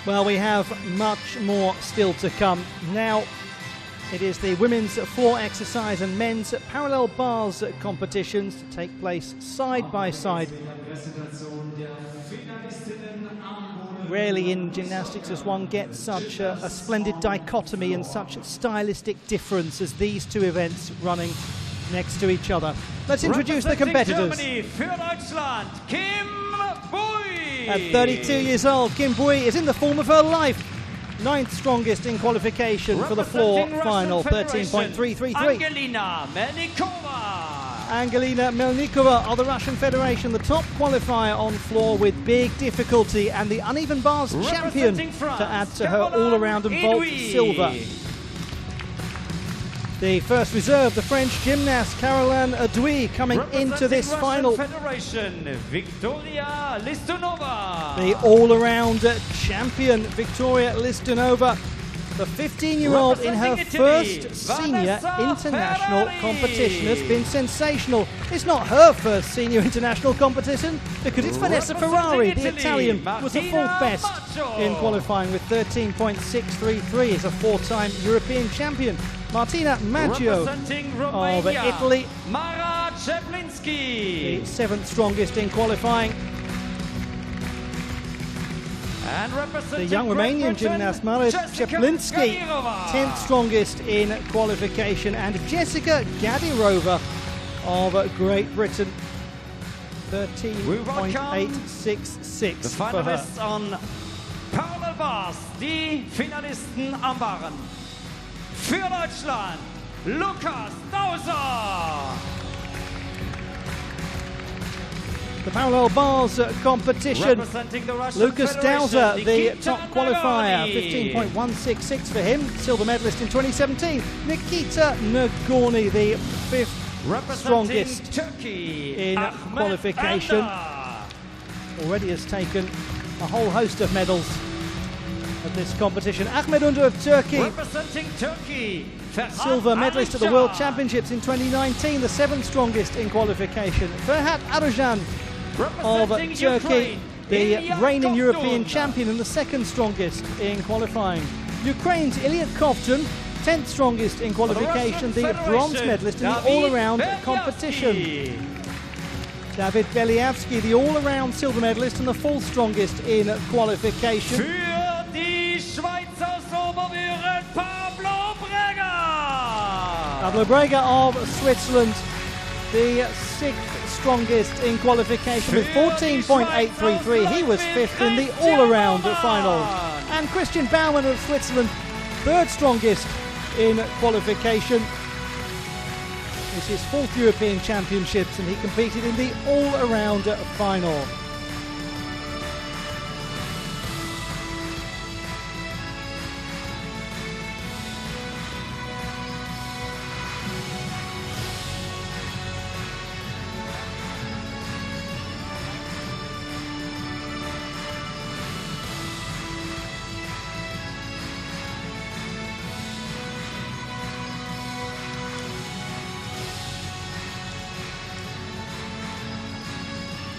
Well, we have much more still to come. Now, it is the women's floor exercise and men's parallel bars competitions to take place side by side. Rarely in gymnastics does one get such a splendid dichotomy and such stylistic difference as these two events running next to each other. Let's introduce the competitors. Germany, für Deutschland, Kim Bui. At 32 years old, Kim Bui is in the form of her life. 9th strongest in qualification for the floor final, 13.333. Angelina Melnikova. Angelina Melnikova of the Russian Federation, the top qualifier on floor with big difficulty, and the uneven bars champion to add to her all-around and vault silver. The first reserve, the French gymnast Caroline Adouy, coming into this final. Federation, Victoria Listunova. The all-around champion, Victoria Listunova, the 15-year-old in her first senior international competition, has been sensational. It's not her first senior international competition because it's Vanessa Ferrari, the Italian, was the fourth best in qualifying with 13.633. Is a four-time European champion. Martina Maggio of Italy, Mara Czeplinski, the 7th strongest in qualifying. And the young Romanian gymnast Mara Czeplinski, 10th strongest in qualification, and Jessica Gadirova of Great Britain, 13.866 the for her. finalists on parallel bars, die Finalisten am Baren. Für Deutschland, Lukas Dauser. The parallel bars competition. Representing the Russian Lucas Dauser, the Nikita top qualifier, Nagorny. 15.166 for him, silver medalist in 2017. Nikita Nagorny, the 5th strongest Turkey, in Ahmet qualification. Ender. Already has taken a whole host of medals at this competition. Ahmet Ender of Turkey, Representing Turkey, Ferhat silver medalist at the Arıcan. World Championships in 2019, the 7th strongest in qualification. Ferhat Arıcan of Representing Turkey, Ukraine, the Ilya reigning European Kovtun. champion and the 2nd strongest in qualifying. Ukraine's Ilya Kovtun, 10th strongest in qualification, the Russian bronze Federation, medalist in the David all-around Belyavsky. competition. David Belyavsky, the all-around silver medalist and the 4th strongest in qualification. Für die Schweiz aus Oberwüren, Pablo Breger. Pablo Breger of Switzerland, the 6th strongest in qualification with 14.833. He was 5th in the all-around final. And Christian Baumann of Switzerland, 3rd strongest in qualification. It's his 4th European Championships and he competed in the all-around final.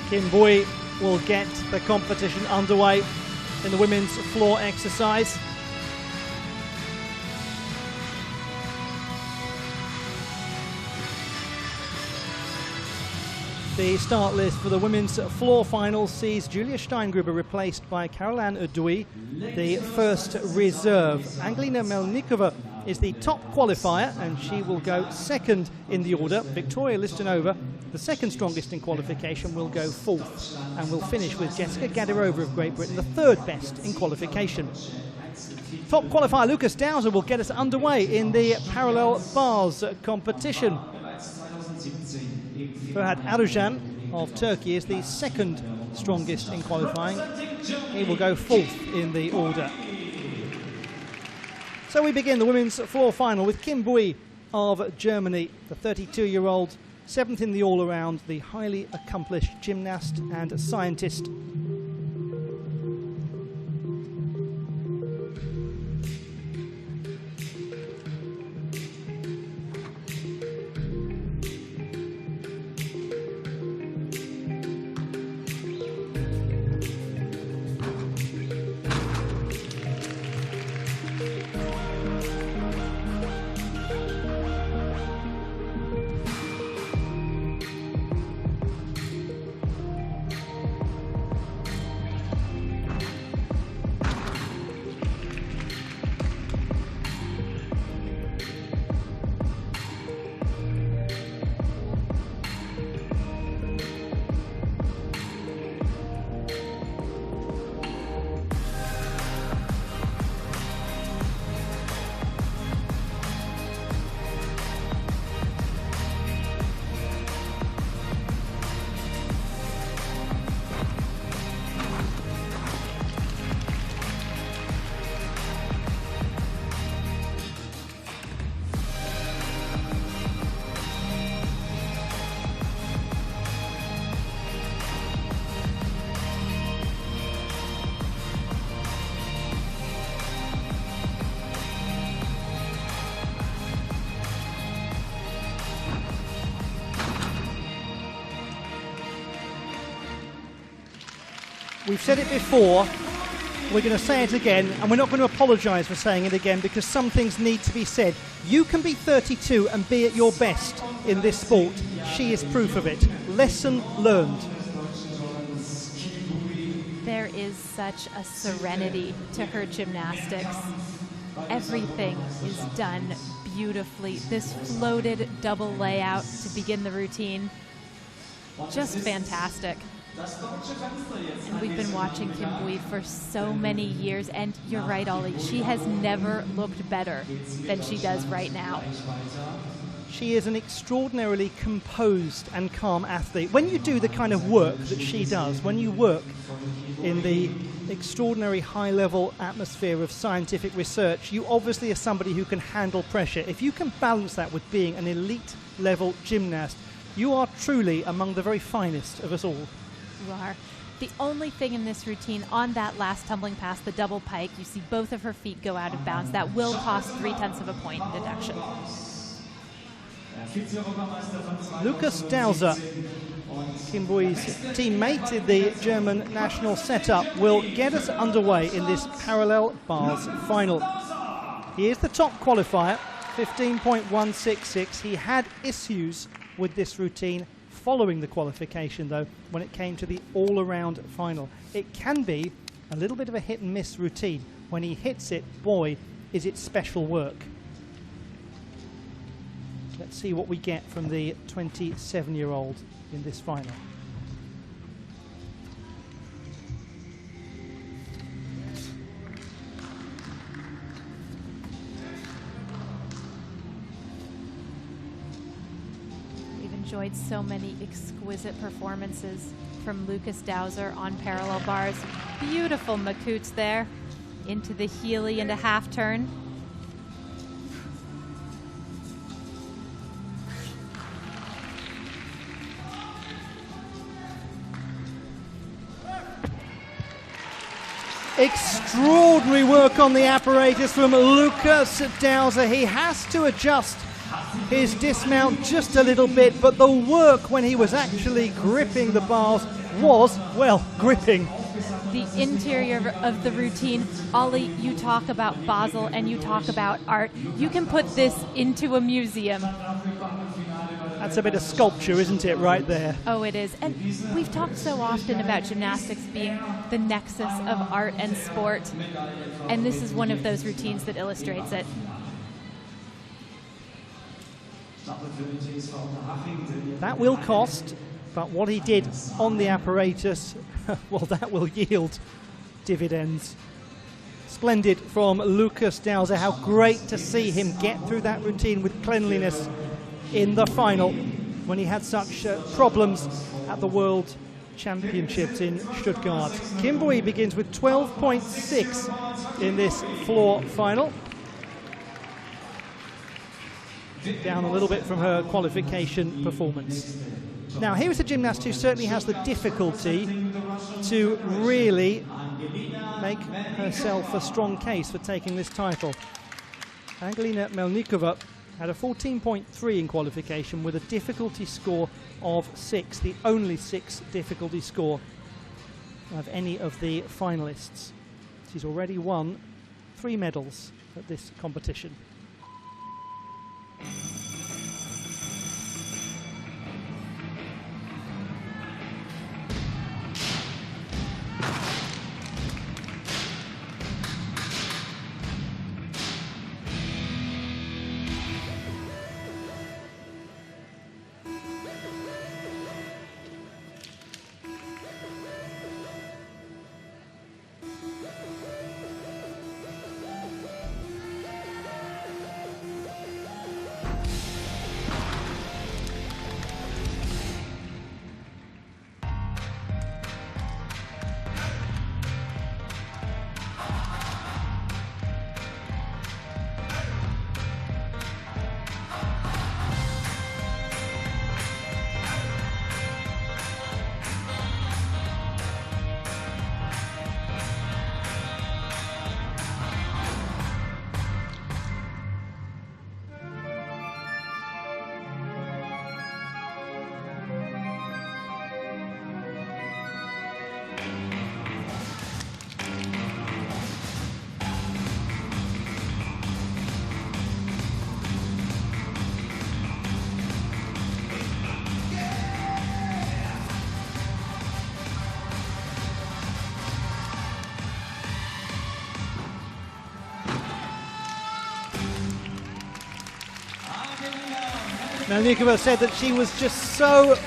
Kim Bui will get the competition underway in the women's floor exercise. The start list for the women's floor final sees Julia Steingruber replaced by Caroline Adouy, the first reserve. Angelina Melnikova is the top qualifier and she will go 2nd in the order. Victoria Listunova, the 2nd strongest in qualification, will go 4th and will finish with Jessica Gadirova of Great Britain, the 3rd best in qualification. Top qualifier Lucas Dauser will get us underway in the parallel bars competition. Ferhat Arıcan of Turkey is the 2nd strongest in qualifying. He will go 4th in the order. So we begin the women's floor final with Kim Bui of Germany, the 32-year-old, 7th in the all-around, the highly accomplished gymnast and scientist. We've said it before, we're going to say it again, and we're not going to apologise for saying it again because some things need to be said. You can be 32 and be at your best in this sport. She is proof of it. Lesson learned. There is such a serenity to her gymnastics. Everything is done beautifully. This floated double layout to begin the routine, just fantastic. And we've been watching Kim Bui for so many years, and you're right, Ollie, she has never looked better than she does right now. She is an extraordinarily composed and calm athlete. When you do the kind of work that she does, when you work in the extraordinary high-level atmosphere of scientific research, you obviously are somebody who can handle pressure. If you can balance that with being an elite-level gymnast, you are truly among the very finest of us all. You are. The only thing in this routine on that last tumbling pass, the double pike, you see both of her feet go out of bounds. That will cost 0.3 of a point deduction. Lukas Dauser, Kim Bui's teammate in the German national setup, will get us underway in this parallel bars final. He is the top qualifier, 15.166. He had issues with this routine following the qualification, though, when it came to the all-around final. It can be a little bit of a hit-and-miss routine. When he hits it, boy, is it special work. Let's see what we get from the 27-year-old in this final. We've enjoyed so many exquisite performances from Lukas Dauser on parallel bars. Beautiful makutes there into the Healy and a half turn. Extraordinary work on the apparatus from Lukas Dauser. He has to adjust his dismount just a little bit, but the work when he was actually gripping the bars was, well, gripping. The interior of the routine, Ollie, you talk about Basel and you talk about art. You can put this into a museum. That's a bit of sculpture, isn't it, right there? Oh, it is. And we've talked so often about gymnastics being the nexus of art and sport, and this is one of those routines that illustrates it. That will cost, but what he did on the apparatus, well, that will yield dividends. Splendid from Lukas Dauser. How great to see him get through that routine with cleanliness in the final when he had such problems at the World Championships in Stuttgart. Kim Bui begins with 12.6 in this floor final. Down a little bit from her qualification performance. Now, here is a gymnast who certainly has the difficulty to really make herself a strong case for taking this title. Angelina Melnikova had a 14.3 in qualification with a difficulty score of 6, the only 6 difficulty score of any of the finalists. She's already won 3 medals at this competition. Melnikova said that she was just so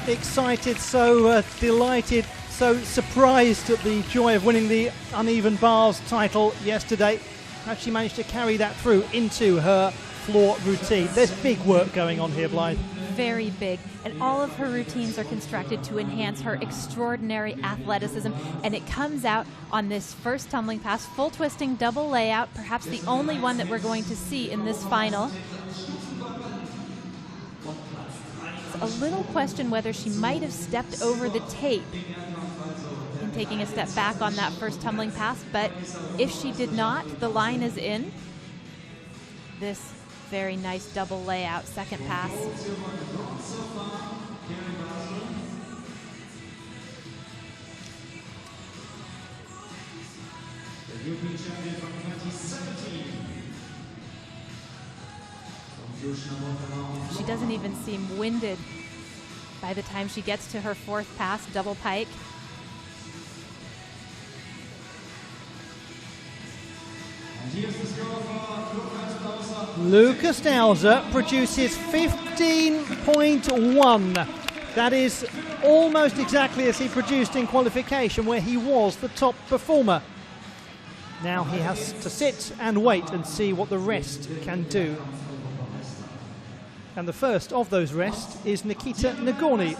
excited, so delighted, so surprised at the joy of winning the uneven bars title yesterday. How she managed to carry that through into her floor routine. There's big work going on here, Blythe. Very big, and all of her routines are constructed to enhance her extraordinary athleticism, and it comes out on this first tumbling pass, full twisting double layout, perhaps the only one that we're going to see in this final. It's a little question whether she might have stepped over the tape in taking a step back on that first tumbling pass, but if she did not, the line is in. This very nice double layout second pass. She doesn't even seem winded by the time she gets to her fourth pass, double pike. Lukas Dauser produces 15.1. That is almost exactly as he produced in qualification, where he was the top performer. Now he has to sit and wait and see what the rest can do. And the first of those rests is Nikita Nagorny.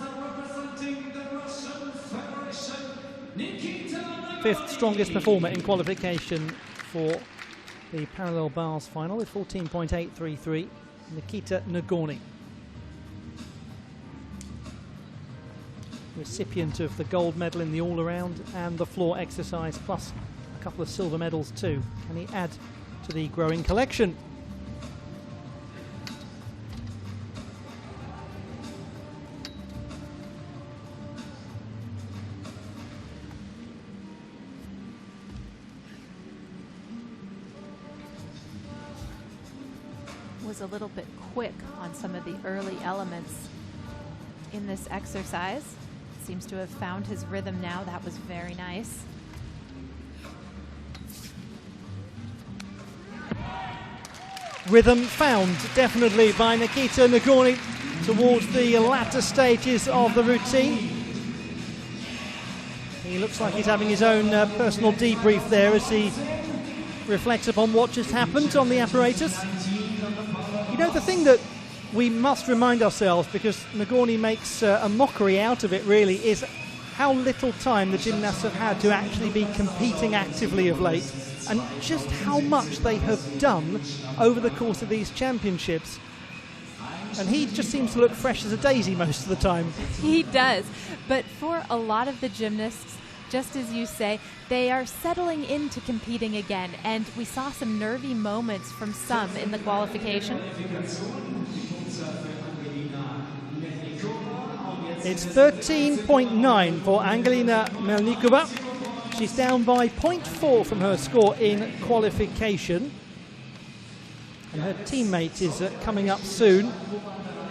Fifth strongest performer in qualification for the parallel bars final with 14.833, Nikita Nagorny. Recipient of the gold medal in the all-around and the floor exercise, plus a couple of silver medals too. Can he add to the growing collection? Was a little bit quick on some of the early elements in this exercise. Seems to have found his rhythm now. That was very nice. Rhythm found definitely by Nikita Nagorny towards the latter stages of the routine. He looks like he's having his own personal debrief there as he reflects upon what just happened on the apparatus. You know, the thing that we must remind ourselves, because Nagorny makes a mockery out of it really, is how little time the gymnasts have had to actually be competing actively of late, and just how much they have done over the course of these championships. And he just seems to look fresh as a daisy most of the time. He does, but for a lot of the gymnasts, just as you say, they are settling into competing again, and we saw some nervy moments from some in the qualification. It's 13.9 for Angelina Melnikova. She's down by 0.4 from her score in qualification. And her teammate is coming up soon.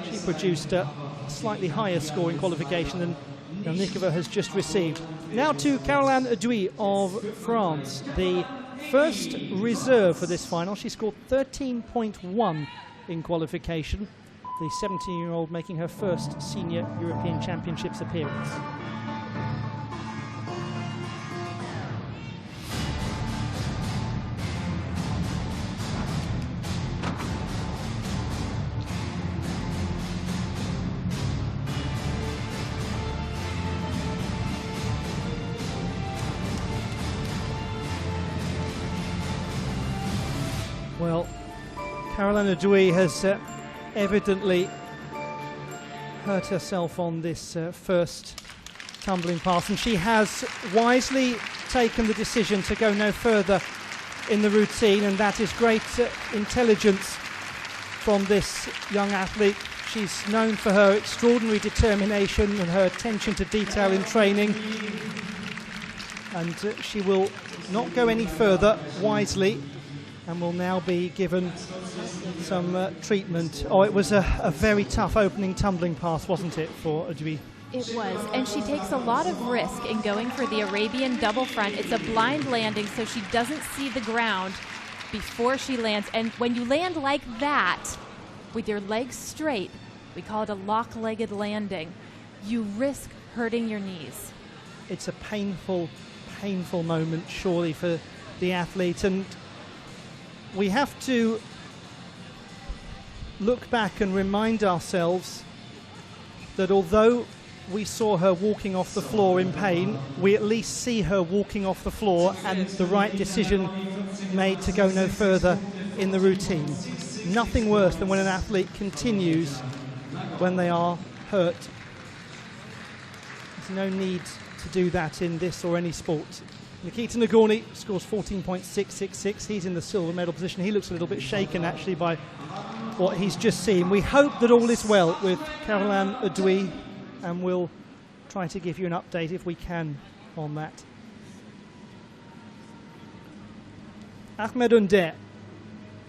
She produced a slightly higher score in qualification than Melnikova has just received. Now to Caroline Adouy of France, the first reserve for this final. She scored 13.1 in qualification. The 17-year-old making her first senior European Championships appearance. Well, Caroline Adouy has evidently hurt herself on this first tumbling pass, and she has wisely taken the decision to go no further in the routine, and that is great intelligence from this young athlete. She's known for her extraordinary determination and her attention to detail in training, and she will not go any further wisely and will now be given some treatment. Oh, it was a very tough opening tumbling pass, wasn't it, for Adouy? It was, and she takes a lot of risk in going for the Arabian double front. It's a blind landing, so she doesn't see the ground before she lands. And when you land like that, with your legs straight, we call it a lock-legged landing, you risk hurting your knees. It's a painful, painful moment, surely, for the athlete. And we have to look back and remind ourselves that although we saw her walking off the floor in pain, we at least see her walking off the floor and the right decision made to go no further in the routine. Nothing worse than when an athlete continues when they are hurt. There's no need to do that in this or any sport. Nikita Nagorny scores 14.666. He's in the silver medal position. He looks a little bit shaken, actually, by what he's just seen. We hope that all is well with Caroline Audouy, and we'll try to give you an update if we can on that. Ahmed Under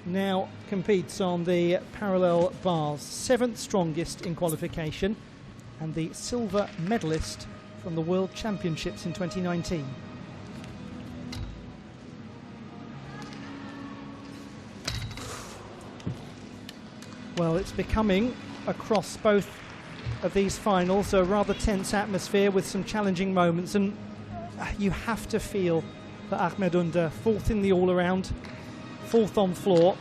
now competes on the parallel bars, 7th strongest in qualification and the silver medalist from the World Championships in 2019. Well, it's becoming, across both of these finals, a rather tense atmosphere with some challenging moments, and you have to feel that Ahmed Under, 4th in the all-around, 4th on floor,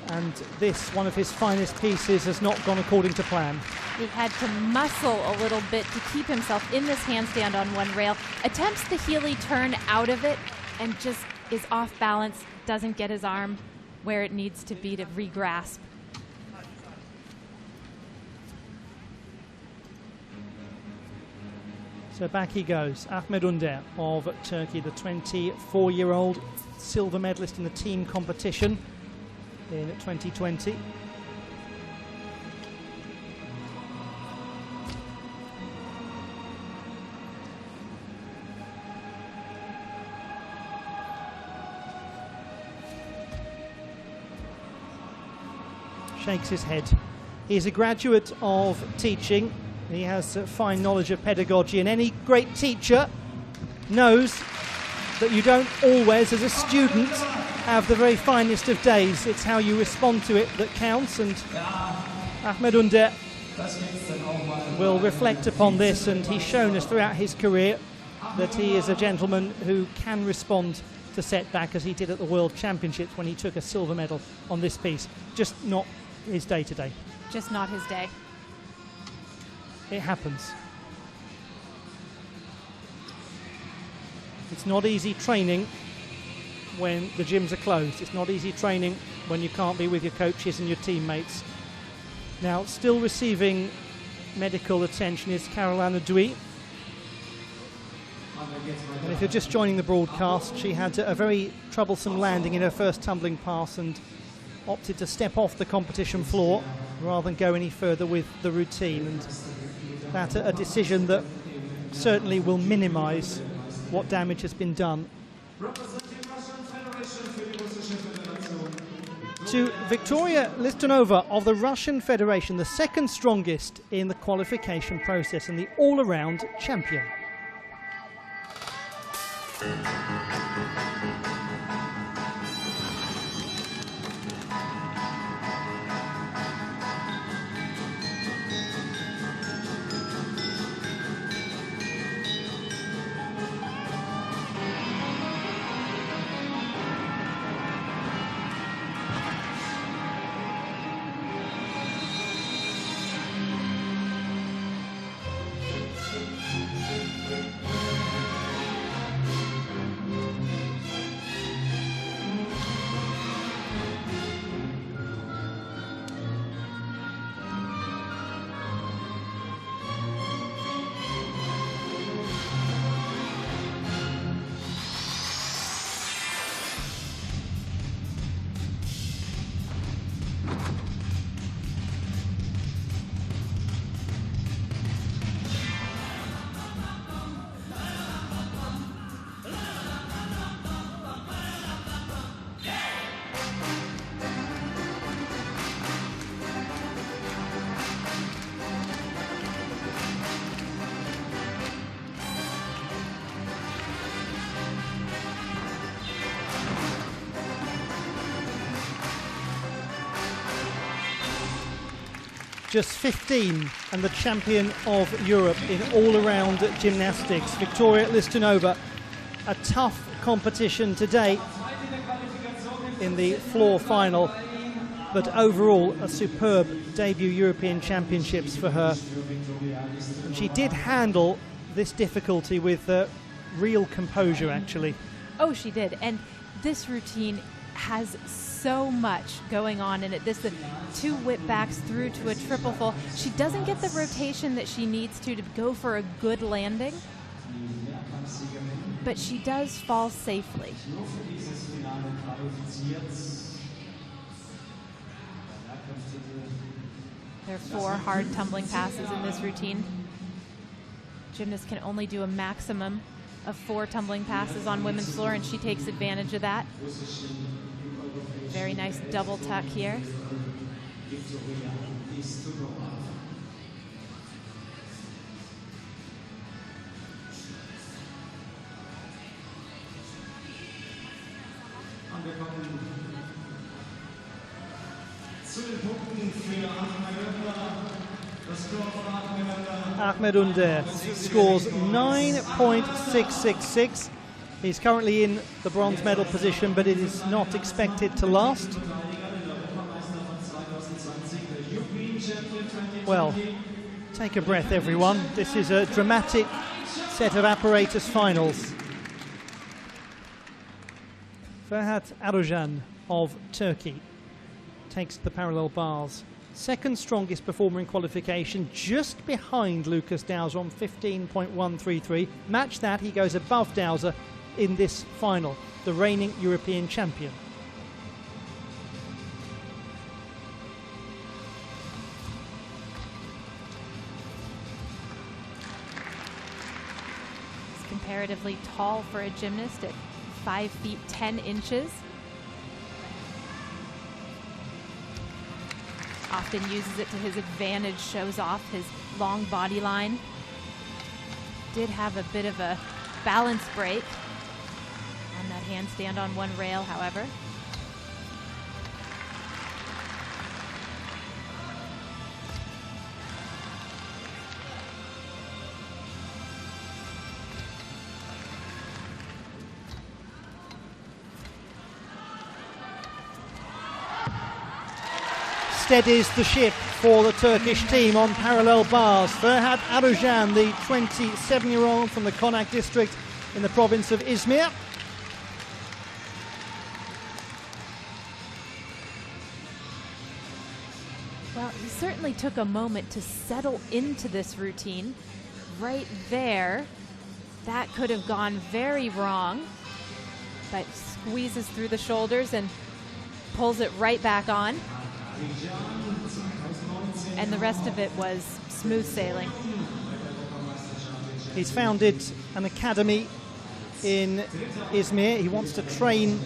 and this, one of his finest pieces, has not gone according to plan. He had to muscle a little bit to keep himself in this handstand on one rail, attempts the Healy turn out of it, and just is off balance, doesn't get his arm where it needs to be to re-grasp. So back he goes, Ahmed Under of Turkey, the 24-year-old silver medalist in the team competition in 2020. Shakes his head. He's a graduate of teaching. He has a fine knowledge of pedagogy, and any great teacher knows that you don't always, as a student, have the very finest of days. It's how you respond to it that counts, and Ahmed Under will reflect upon this, and he's shown us throughout his career that he is a gentleman who can respond to setback, as he did at the World Championships when he took a silver medal on this piece. Just not his day today. Just not his day. It happens. It's not easy training when the gyms are closed. It's not easy training when you can't be with your coaches and your teammates. Now, still receiving medical attention is Caroline Audouy. And if you're just joining the broadcast, she had a very troublesome landing in her first tumbling pass and opted to step off the competition floor rather than go any further with the routine. And that's a decision that certainly will minimize what damage has been done. To Victoria Listonova of the Russian Federation, the 2nd strongest in the qualification process and the all-around champion. just 15 and the champion of Europe in all-around gymnastics. Viktoria Listunova, a tough competition today in the floor final, but overall a superb debut European Championships for her. And she did handle this difficulty with real composure, actually. Oh, she did. And this routine has so much going on in it. This the two whip backs through to a triple full. She doesn't get the rotation that she needs to go for a good landing, but she does fall safely. There are 4 hard tumbling passes in this routine. Gymnasts can only do a maximum of 4 tumbling passes on women's floor, and she takes advantage of that. Very nice double tuck here. Ahmed Under scores 9.666. He's currently in the bronze medal position, but it is not expected to last. Well, take a breath, everyone. This is a dramatic set of apparatus finals. Ferhat Arujan of Turkey takes the parallel bars. Second strongest performer in qualification, just behind Lucas Dowser on 15.133. Match that, he goes above Dowser in this final, the reigning European champion. He's comparatively tall for a gymnast at 5 feet 10 inches. Often uses it to his advantage, shows off his long body line. Did have a bit of a balance break on that handstand on one rail, however. Steadies the ship for the Turkish team on parallel bars. Ferhat Arujan, the 27-year-old from the Konak district in the province of Izmir. Well, he certainly took a moment to settle into this routine. Right there, that could have gone very wrong, but squeezes through the shoulders and pulls it right back on. And the rest of it was smooth sailing. He's founded an academy in Izmir. He wants to train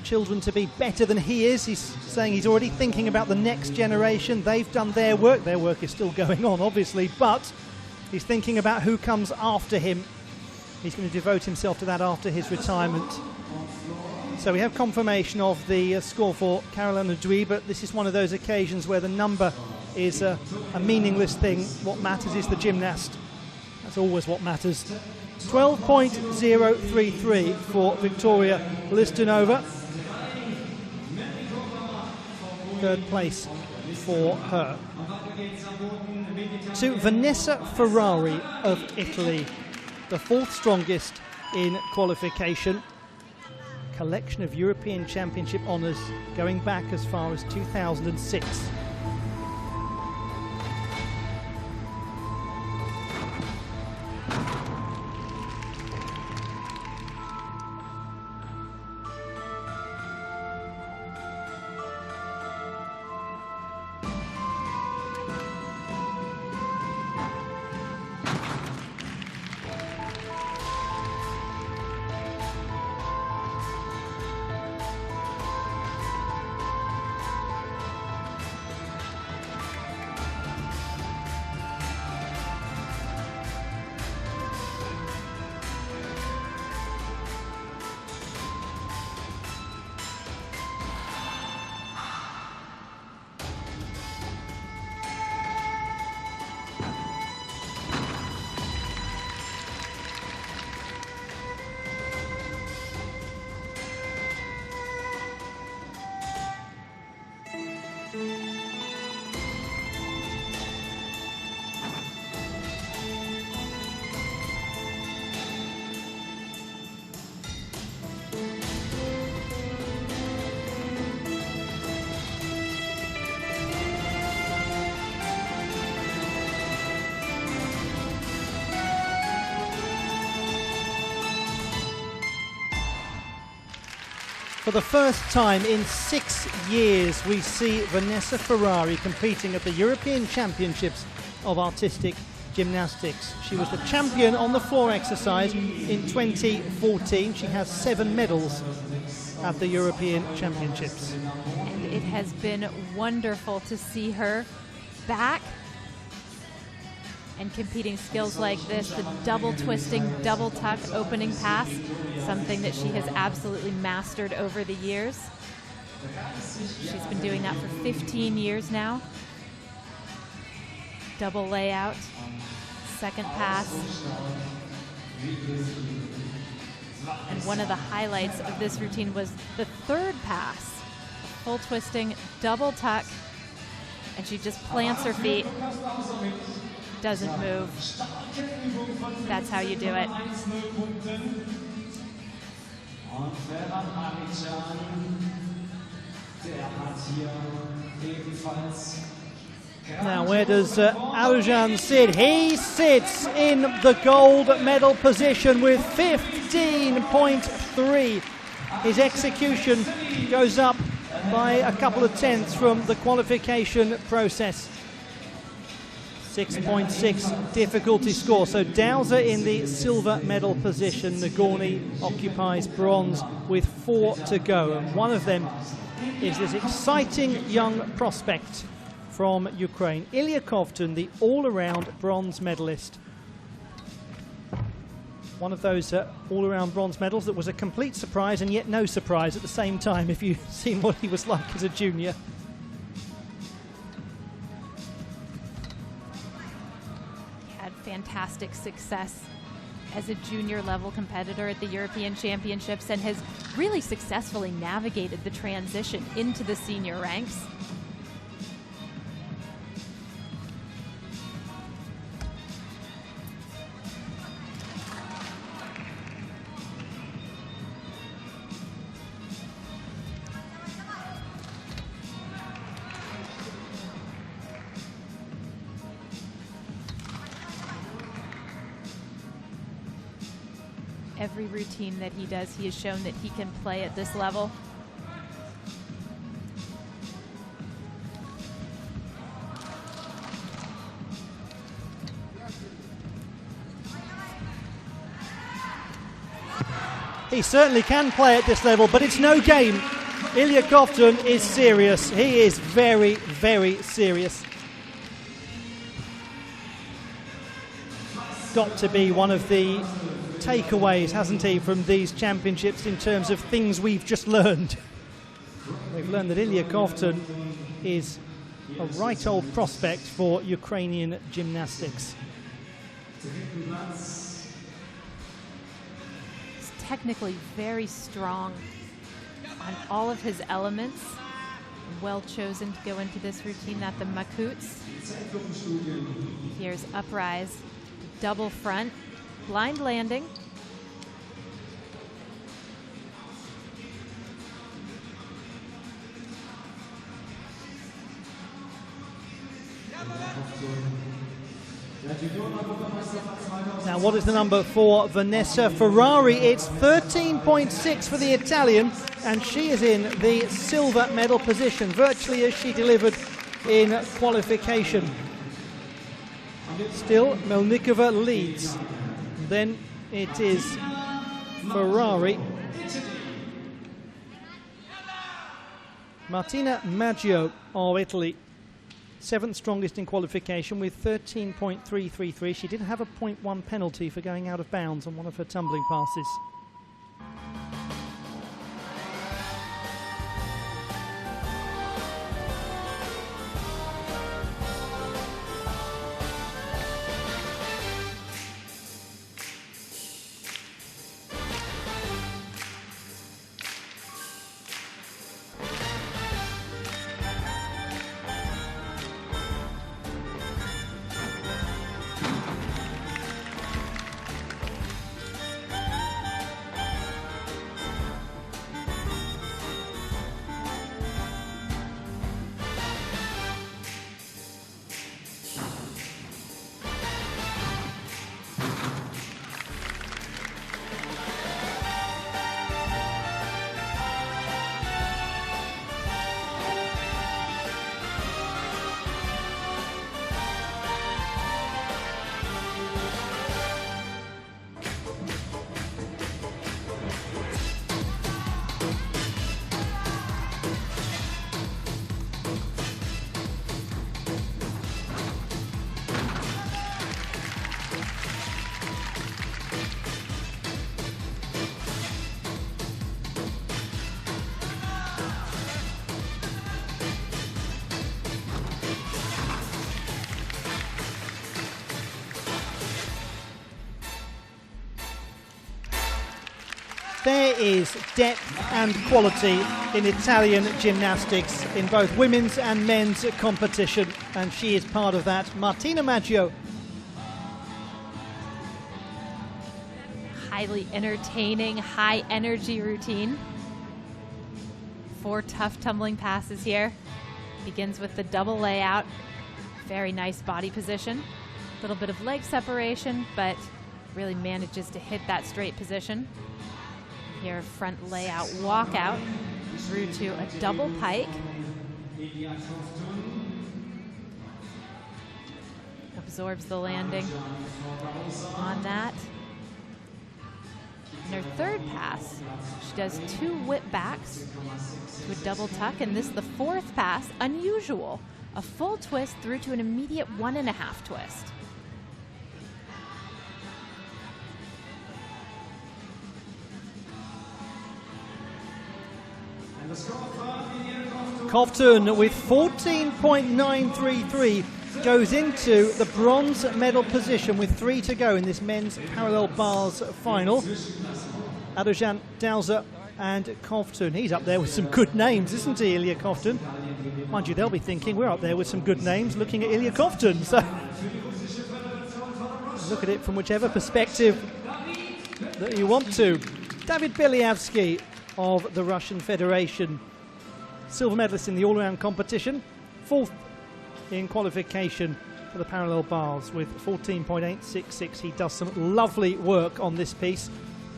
children to be better than he is. He's saying he's already thinking about the next generation. They've done their work. Their work is still going on, obviously, but he's thinking about who comes after him. He's going to devote himself to that after his retirement. So we have confirmation of the score for Caroline Udui, but this is one of those occasions where the number is a meaningless thing. What matters is the gymnast. That's always what matters. 12.033 for Viktoria Listunova. Third place for her. To Vanessa Ferrari of Italy, the 4th strongest in qualification. Collection of European Championship honours going back as far as 2006. For the first time in 6 years, we see Vanessa Ferrari competing at the European Championships of Artistic Gymnastics. She was the champion on the floor exercise in 2014. She has 7 medals at the European Championships. And it has been wonderful to see her back and competing skills like this, the double twisting, double tuck opening pass, something that she has absolutely mastered over the years. She's been doing that for 15 years now. Double layout, second pass. And one of the highlights of this routine was the third pass, full twisting, double tuck, and she just plants her feet, doesn't move. That's how you do it. Now, where does Arjan sit? He sits in the gold medal position with 15.3. His execution goes up by a couple of tenths from the qualification process. 6.6 difficulty score. So Dowser in the silver medal position. Nagorny occupies bronze with 4 to go. And one of them is this exciting young prospect from Ukraine, Ilya Kovtun, the all-around bronze medalist. One of those all-around bronze medals that was a complete surprise and yet no surprise at the same time if you've seen what he was like as a junior. Had fantastic success as a junior level competitor at the European Championships and has really successfully navigated the transition into the senior ranks. Every routine that he does, he has shown that he can play at this level. He certainly can play at this level, but it's no game. Ilya Kovtun is serious. He is very, very serious. Got to be one of the takeaways, hasn't he, from these championships in terms of things we've just learned. We've learned that Ilya Kovtun is a right old prospect for Ukrainian gymnastics. He's technically very strong on all of his elements. Well chosen to go into this routine at the Makuts. Here's uprise, double front, blind landing. Now, what is the number for Vanessa Ferrari? It's 13.6 for the Italian, and she is in the silver medal position, virtually as she delivered in qualification. Still, Melnikova leads. Then it is Ferrari. Martina Maggio of Italy, 7th strongest in qualification with 13.333. She did have a 0.1 penalty for going out of bounds on one of her tumbling passes. There is depth and quality in Italian gymnastics in both women's and men's competition, and she is part of that. Martina Maggio. Highly entertaining, high energy routine. 4 tough tumbling passes here. Begins with the double layout. Very nice body position. A little bit of leg separation, but really manages to hit that straight position. Here, front layout walkout through to a double pike. Absorbs the landing on that. In her third pass, she does 2 whip backs to a double tuck, and this is the 4th pass, unusual. A full twist through to an immediate 1.5 twist. Kovtun with 14.933 goes into the bronze medal position with 3 to go in this men's parallel bars final. Adojan, Dowser and Kovtun. He's up there with some good names, isn't he, Ilya Kovtun? Mind you, they'll be thinking we're up there with some good names looking at Ilya Kovtun. So look at it from whichever perspective that you want to. David Belyavsky of the Russian Federation, silver medalist in the all-round competition, 4th in qualification for the parallel bars with 14.866. He does some lovely work on this piece.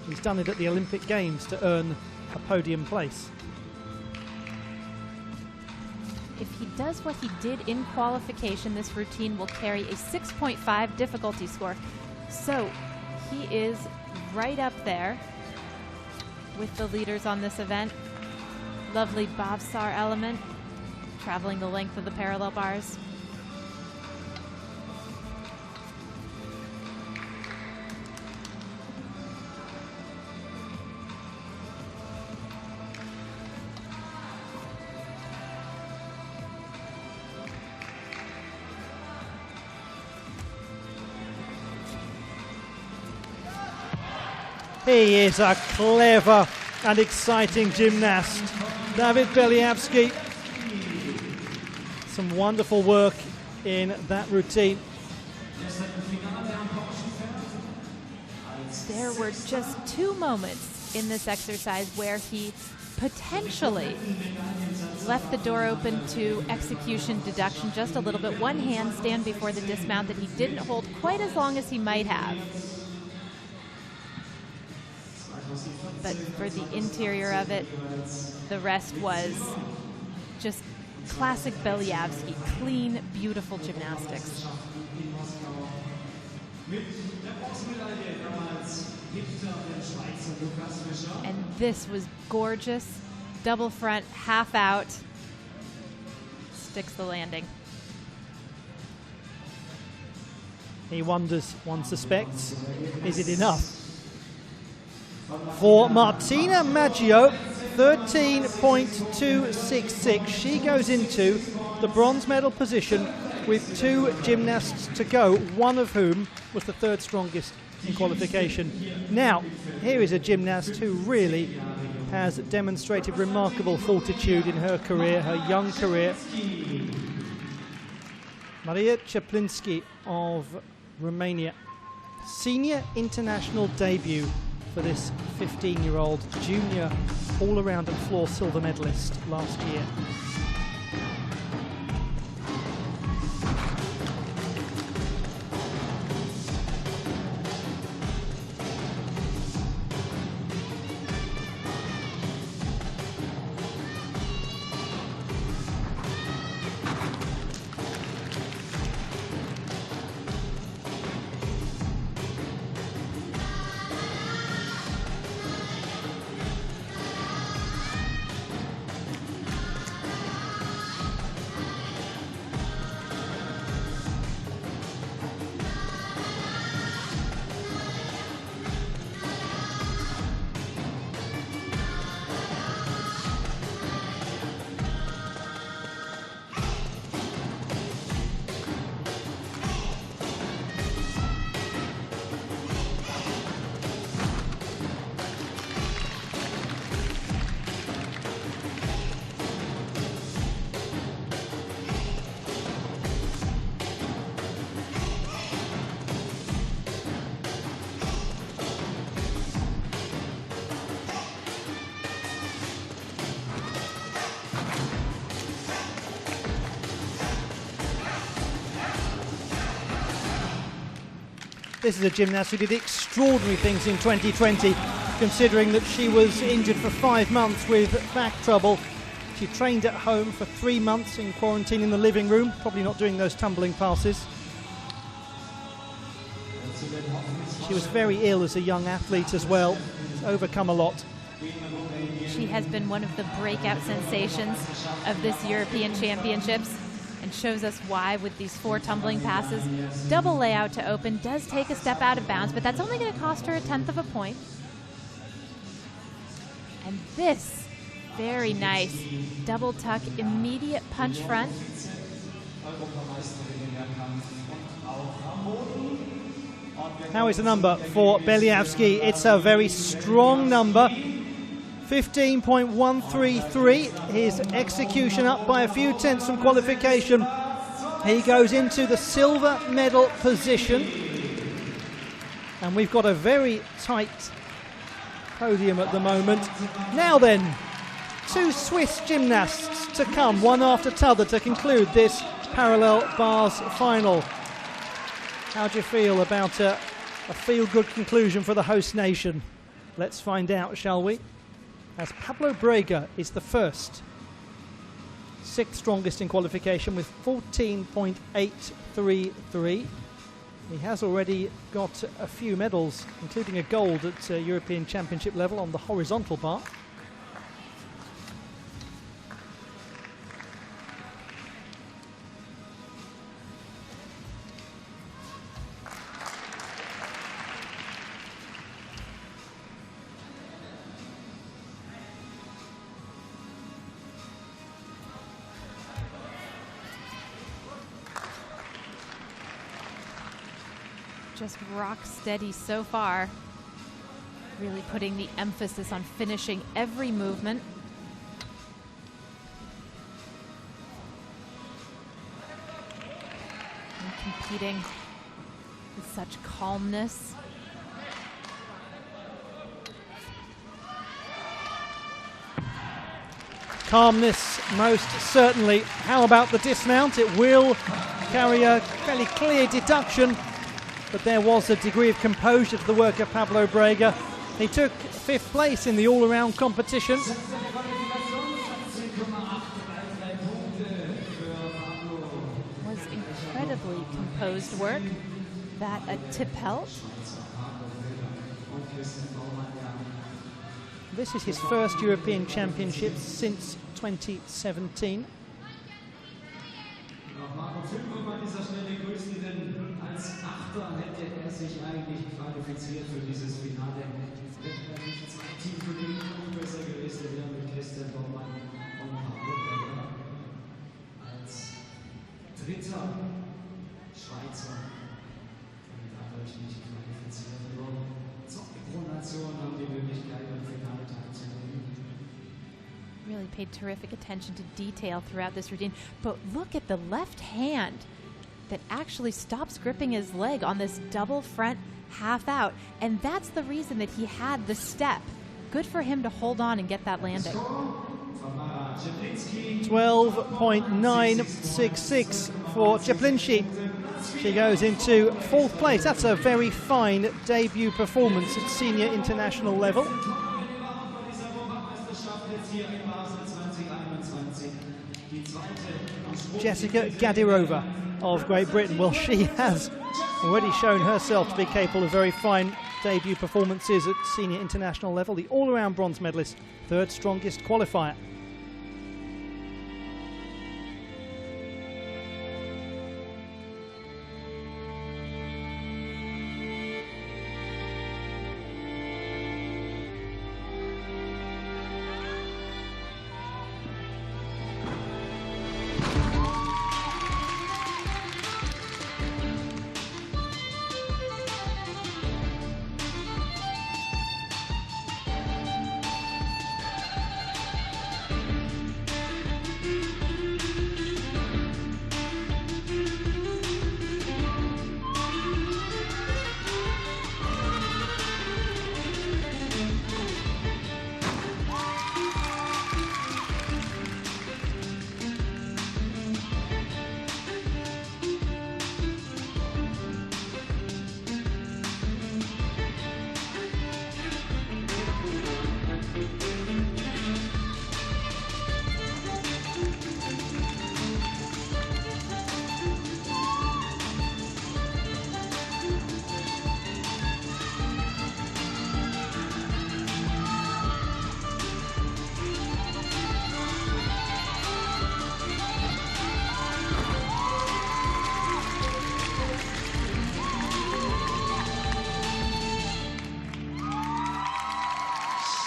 He's done it at the Olympic Games to earn a podium place. If he does what he did in qualification, this routine will carry a 6.5 difficulty score. So he is right up there with the leaders on this event. Lovely bobsar element, traveling the length of the parallel bars. He is a clever and exciting gymnast, David Belyavsky. Some wonderful work in that routine. There were just 2 moments in this exercise where he potentially left the door open to execution deduction just a little bit. One handstand before the dismount that he didn't hold quite as long as he might have. But for the interior of it, the rest was just classic Belyavsky, clean, beautiful gymnastics. And this was gorgeous. Double front, half out. Sticks the landing. He wonders, one suspects, is it enough? For Martina Maggio, 13.266. She goes into the bronze medal position with 2 gymnasts to go, one of whom was the 3rd strongest in qualification. Now, here is a gymnast who really has demonstrated remarkable fortitude in her career, her young career. Maria Czaplinski of Romania. Senior international debut for this 15-year-old junior all-around and floor silver medalist last year. This is a gymnast who did extraordinary things in 2020, considering that she was injured for 5 months with back trouble. She trained at home for 3 months in quarantine in the living room, probably not doing those tumbling passes. She was very ill as a young athlete as well. She's overcome a lot. She has been one of the breakout sensations of this European Championships and shows us why with these 4 tumbling passes. Double layout to open does take a step out of bounds, but that's only going to cost her 1/10 of a point. And this, very nice. Double tuck, immediate punch front. How is the number for Beliavsky? It's a very strong number. 15.133. His execution up by a few tenths from qualification. He goes into the silver medal position. And we've got a very tight podium at the moment. Now then, 2 Swiss gymnasts to come, one after t'other, to conclude this parallel bars final. How do you feel about a feel-good conclusion for the host nation? Let's find out, shall we? As Pablo Brega is the first, 6th strongest in qualification with 14.833. He has already got a few medals, including a gold at European Championship level on the horizontal bar. Just rock steady so far. Really putting the emphasis on finishing every movement. And competing with such calmness. Calmness, most certainly. How about the dismount? It will carry a fairly clear deduction. But there was a degree of composure to the work of Pablo Brega. He took 5th place in the all-around competition. Was incredibly composed work. That a Tippelt. This is his first European Championships since 2017. Hätte sich eigentlich qualifiziert für dieses Finale. Team für den noch besser gewesen wäre mit Christian Baumann und Pablo Brega als 3. Schweizer. Und dadurch nicht qualifiziert. Nur Pro-Nationen haben die Möglichkeit, am Finale teilzunehmen. Really paid terrific attention to detail throughout this routine. But look at the left hand that actually stops gripping his leg on this double front half out. And that's the reason that he had the step. Good for him to hold on and get that landing. 12.966 for Jablinski. She goes into 4th place. That's a very fine debut performance at senior international level. Jessica Gadirova of Great Britain. Well, she has already shown herself to be capable of very fine debut performances at senior international level. The all-around bronze medalist, 3rd strongest qualifier.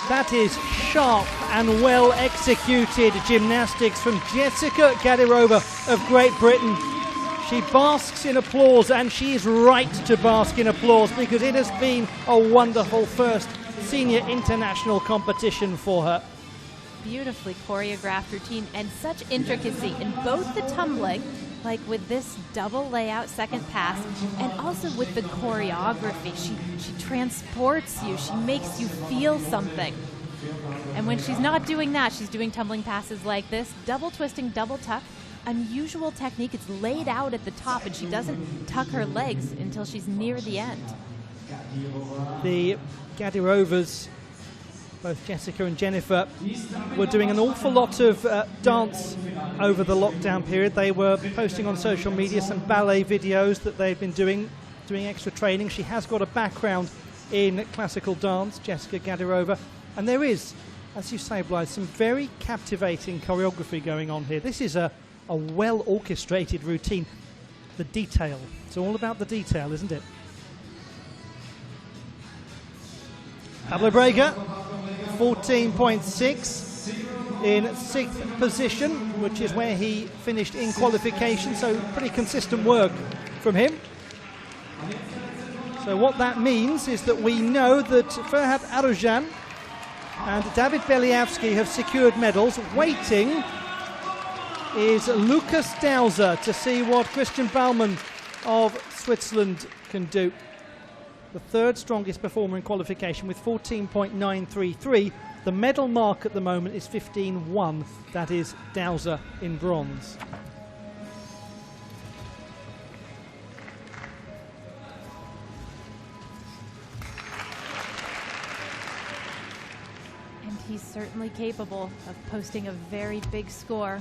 That is sharp and well executed gymnastics from Jessica Gadirova of Great Britain. She basks in applause, and she is right to bask in applause because it has been a wonderful first senior international competition for her. Beautifully choreographed routine and such intricacy in both the tumbling, like with this double layout second pass, and also with the choreography. She transports you, she makes you feel something. And when she's not doing that, she's doing tumbling passes like this, double twisting, double tuck, unusual technique. It's laid out at the top, and she doesn't tuck her legs until she's near the end. The Gadirovas, both Jessica and Jennifer, were doing an awful lot of dance over the lockdown period. They were posting on social media some ballet videos that they've been doing extra training. She has got a background in classical dance, Jessica Gadirova, and there is, as you say, Blythe, some very captivating choreography going on here. This is a well orchestrated routine. The detail, it's all about the detail, isn't it? Pablo Brega, 14.6 in 6th position, which is where he finished in qualification, so pretty consistent work from him. So what that means is that we know that Ferhat Arujan and David Beliavsky have secured medals. Waiting is Lukas Dauser to see what Christian Baumann of Switzerland can do. The third strongest performer in qualification with 14.933. The medal mark at the moment is 15.1. That is Dauser in bronze. And he's certainly capable of posting a very big score.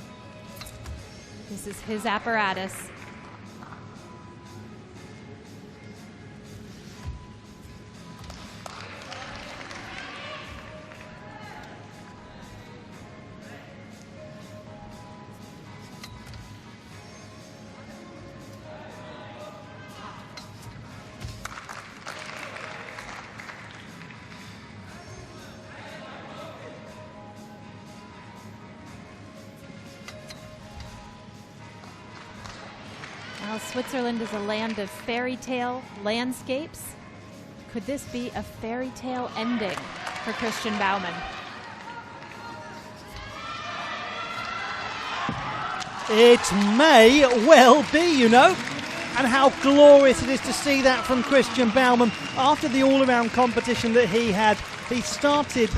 This is his apparatus. Well, Switzerland is a land of fairy tale landscapes. Could this be a fairy tale ending for Christian Baumann? It may well be, you know. And how glorious it is to see that from Christian Baumann. After the all-around competition that he had, he started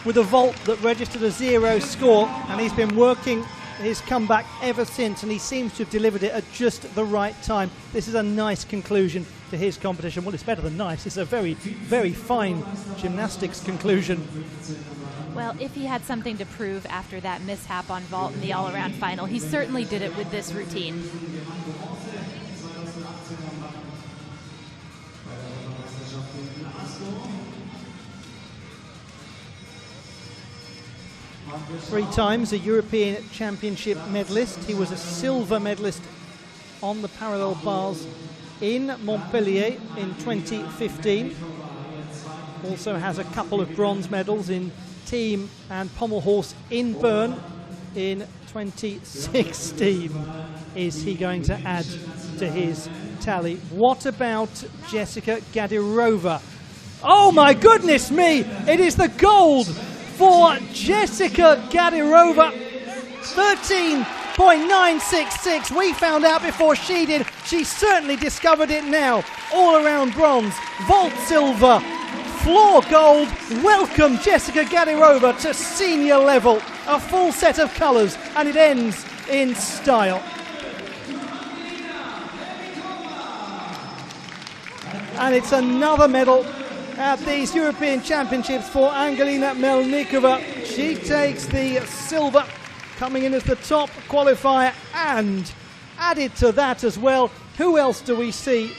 with a vault that registered a 0 score, and he's been working his comeback ever since, and he seems to have delivered it at just the right time. This is a nice conclusion to his competition. Well, it's better than nice. It's a very, very fine gymnastics conclusion. Well, if he had something to prove after that mishap on vault in the all-around final, he certainly did it with this routine. Three times a European Championship medalist. He was a silver medalist on the parallel bars in Montpellier in 2015. Also has a couple of bronze medals in team and pommel horse in Bern in 2016. Is he going to add to his tally? What about Jessica Gadirova? Oh my goodness me! It is the gold for Jessica Gadirova. 13.966. We found out before she did. She certainly discovered it now. All around bronze, vault silver, floor gold. Welcome Jessica Gadirova to senior level. A full set of colours, and it ends in style. And it's another medal at these European Championships for Angelina Melnikova. She takes the silver, coming in as the top qualifier, and added to that as well, who else do we see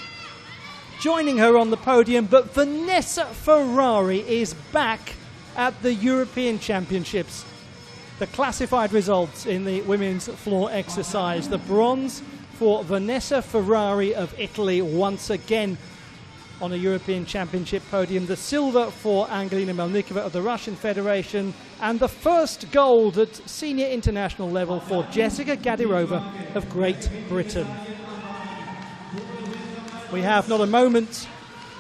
joining her on the podium but Vanessa Ferrari is back at the European Championships. The classified results in the women's floor exercise. The bronze for Vanessa Ferrari of Italy once again. on a European Championship podium, the silver for Angelina Melnikova of the Russian Federation, and the first gold at senior international level for Jessica Gadirova of Great Britain. We have not a moment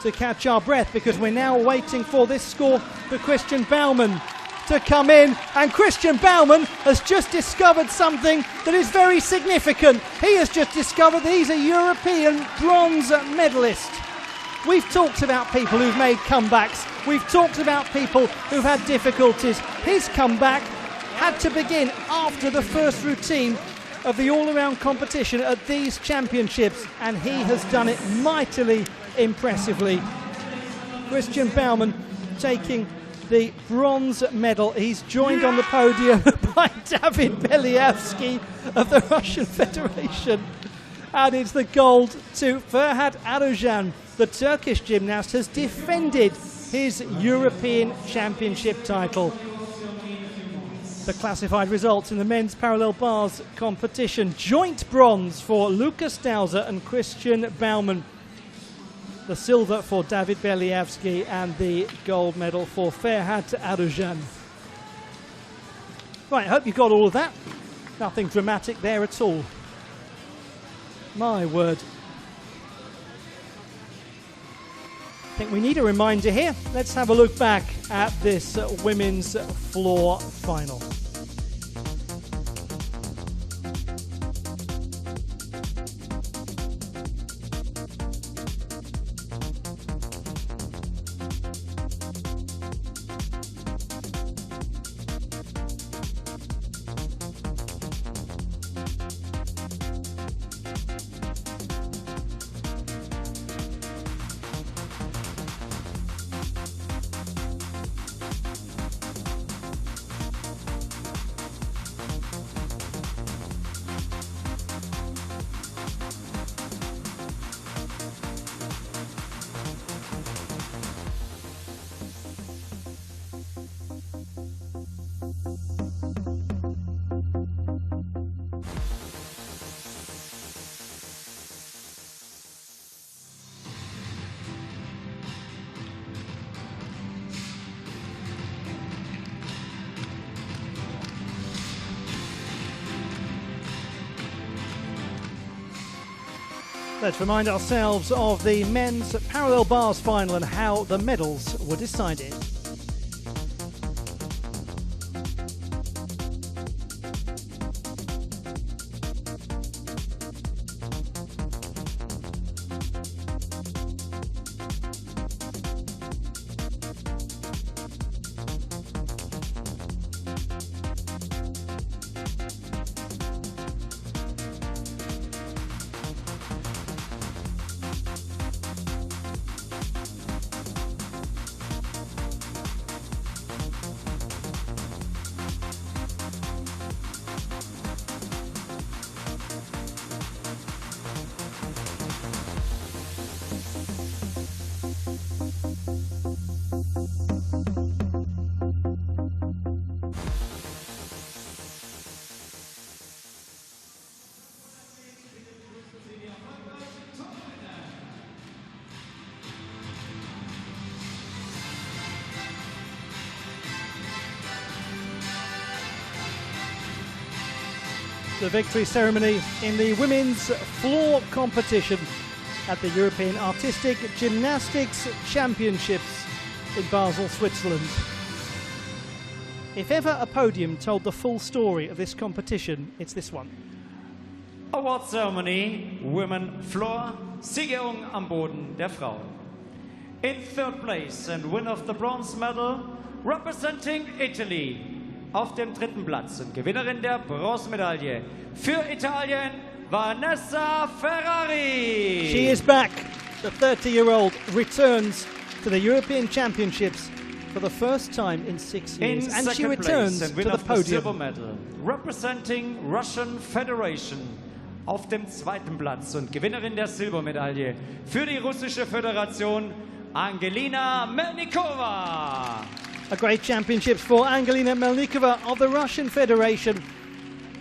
to catch our breath because we're now waiting for this score for Christian Baumann to come in, and Christian Baumann has just discovered something that is very significant. He has just discovered that he's a European bronze medalist. We've talked about people who've made comebacks. We've talked about people who've had difficulties. His comeback had to begin after the first routine of the all-around competition at these championships, and he has done it mightily impressively. Christian Baumann taking the bronze medal. He's joined on the podium by David Beliavsky of the Russian Federation. And it's the gold to Ferhat Arujan. The Turkish gymnast has defended his European Championship title. The classified results in the men's parallel bars competition: joint bronze for Lukas Dauser and Christian Baumann, the silver for David Beliavsky, and the gold medal for Ferhat Arujan. Right, I hope you got all of that. Nothing dramatic there at all. My word. I think we need a reminder here. Let's have a look back at this women's floor final. Let's remind ourselves of the men's parallel bars final and how the medals were decided. The victory ceremony in the women's floor competition at the European Artistic Gymnastics Championships in Basel, Switzerland. If ever a podium told the full story of this competition, it's this one. Award ceremony, women floor, Siegerehrung am Boden der Frauen. In third place and winner of the bronze medal, representing Italy. Auf dem dritten Platz und Gewinnerin der Bronzemedaille für Italien, Vanessa Ferrari. She is back. The 30-year-old returns to the European Championships for the first time in 6 years, in and she returns and to the podium. Silver medal, representing Russian Federation. Auf dem zweiten Platz und Gewinnerin der Silbermedaille für die russische Föderation, Angelina Melnikova. A great championships for Angelina Melnikova of the Russian Federation,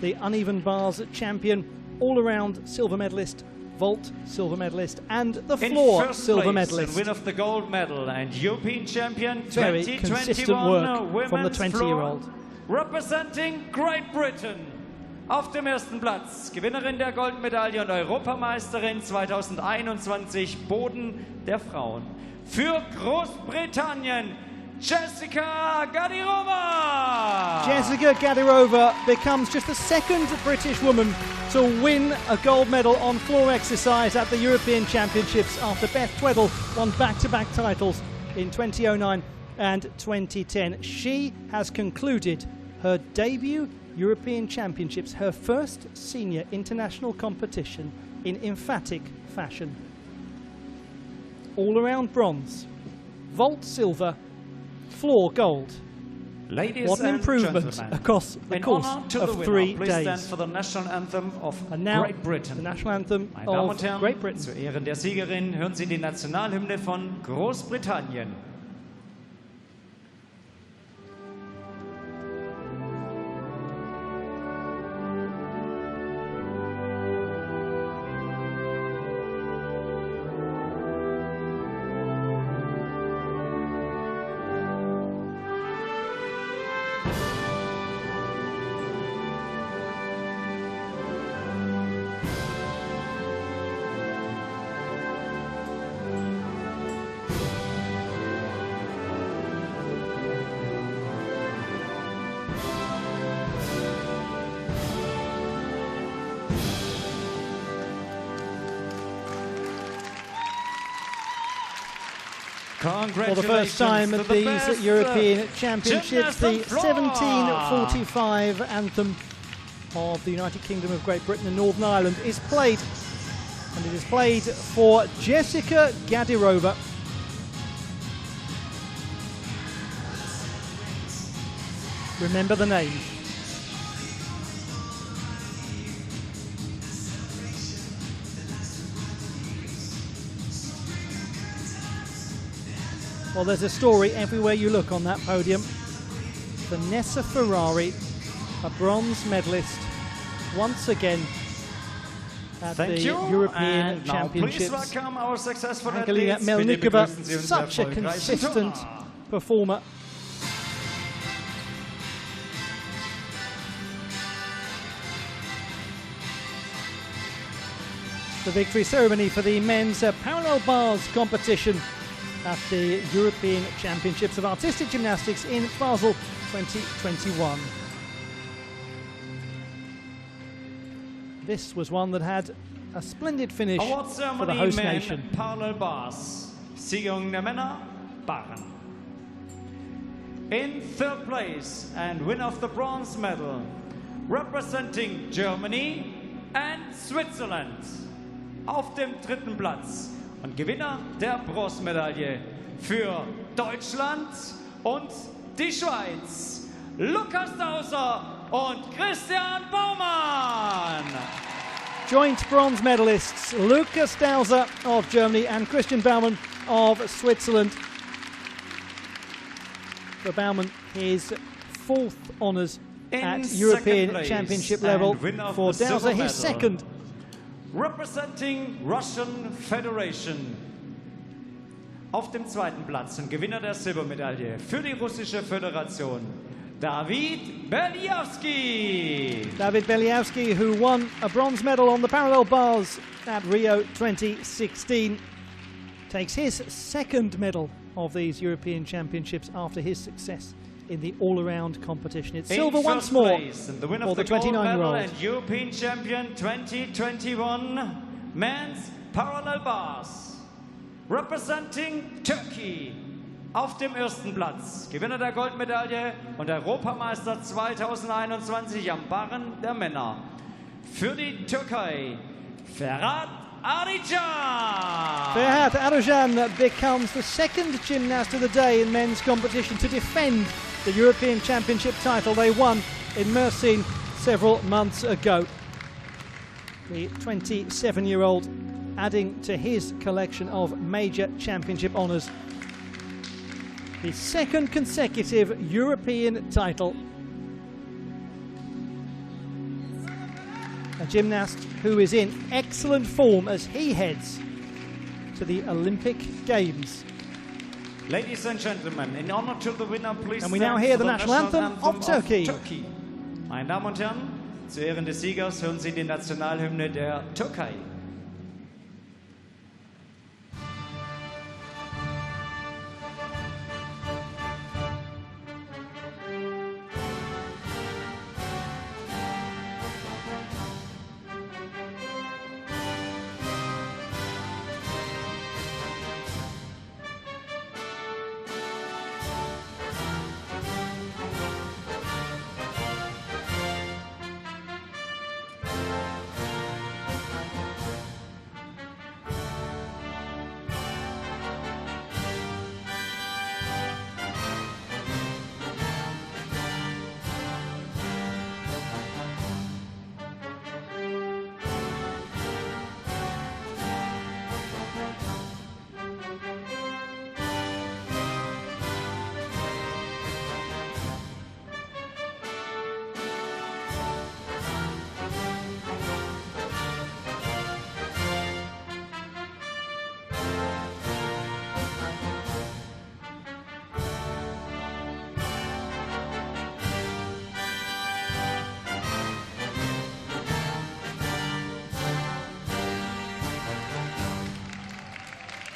the uneven bars champion, all-around silver medalist vault silver medalist, and the In floor first silver place medalist. and win of the gold medal and European champion Very 2021 consistent work from the women's 20-year-old. floor, representing Great Britain. Auf dem ersten Platz Gewinnerin der Goldmedaille und Europameisterin 2021 Boden der Frauen. Für Großbritannien Jessica Gadirova. Jessica Gadirova becomes just the second British woman to win a gold medal on floor exercise at the European Championships after Beth Tweddle won back-to-back titles in 2009 and 2010. She has concluded her debut European Championships, her first senior international competition, in emphatic fashion. All-around bronze, vault silver, floor gold. Ladies What an and improvement gentlemen, across the in course honor to of the winner, 3 please stand days. for the national anthem of And now, Great Britain. the national anthem Meine Damen of und Herren, Great Britain. zu Ehren der Siegerin hören Sie die Nationalhymne von Großbritannien. For the first time at these European Championships, the 1745 anthem of the United Kingdom of Great Britain and Northern Ireland is played, and it is played for Jessica Gadirova. Remember the name. Well, there's a story everywhere you look on that podium. Vanessa Ferrari, a bronze medalist, once again at the European Championships. Angelina Melnikova, such a consistent performer. The victory ceremony for the men's parallel bars competition at the European Championships of Artistic Gymnastics in Basel 2021. This was one that had a splendid finish for the host nation. Parallel bars. Siegerin der Männer, Barren. In third place and winner of the bronze medal, representing Germany and Switzerland. Auf dem dritten Platz und Gewinner der Bronzemedaille für Deutschland und die Schweiz, Lukas Dauser und Christian Baumann. Joint bronze medalists Lukas Dauser of Germany and Christian Baumann of Switzerland. For Baumann, his fourth honours at European Championship level. For Dauser, his second. Representing Russian Federation. Auf dem zweiten Platz und Gewinner der Silbermedaille für die russische Föderation, David Beliavsky. David Beliavsky, who won a bronze medal on the parallel bars at Rio 2016, takes his second medal of these European Championships after his success in the all-around competition. It's silver once more and the winner for of the 29-year-old. and European champion 2021 men's parallel bars. Representing Turkey auf dem ersten Platz. Gewinner der Goldmedaille und Europameister 2021 am Barren der Männer. Für die Türkei, Ferhat Arıcan. Ferhat Arıcan becomes the second gymnast of the day in men's competition to defend the European Championship title they won in Mersin several months ago. The 27-year-old adding to his collection of major championship honours. The second consecutive European title. A gymnast who is in excellent form as he heads to the Olympic Games. Ladies and gentlemen, in honor to the winner, please And we now stand hear for the national anthem of Turkey. Meine Damen und Herren, zu Ehren des Siegers hören Sie die Nationalhymne der Türkei.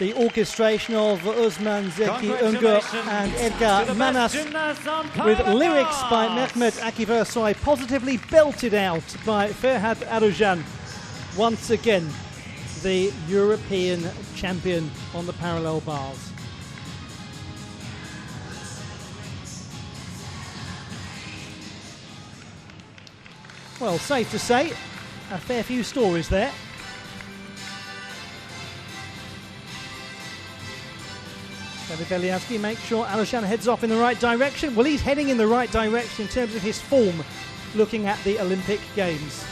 The orchestration of Uzman Zeki Ungur and Edgar Manas with lyrics by Mehmet Akif Ersoy, positively belted out by Ferhat Arujan. Once again, the European champion on the parallel bars. Well, safe to say, a fair few stories there. David Beliavsky makes sure Alushan heads off in the right direction. Well, he's heading in the right direction in terms of his form looking at the Olympic Games.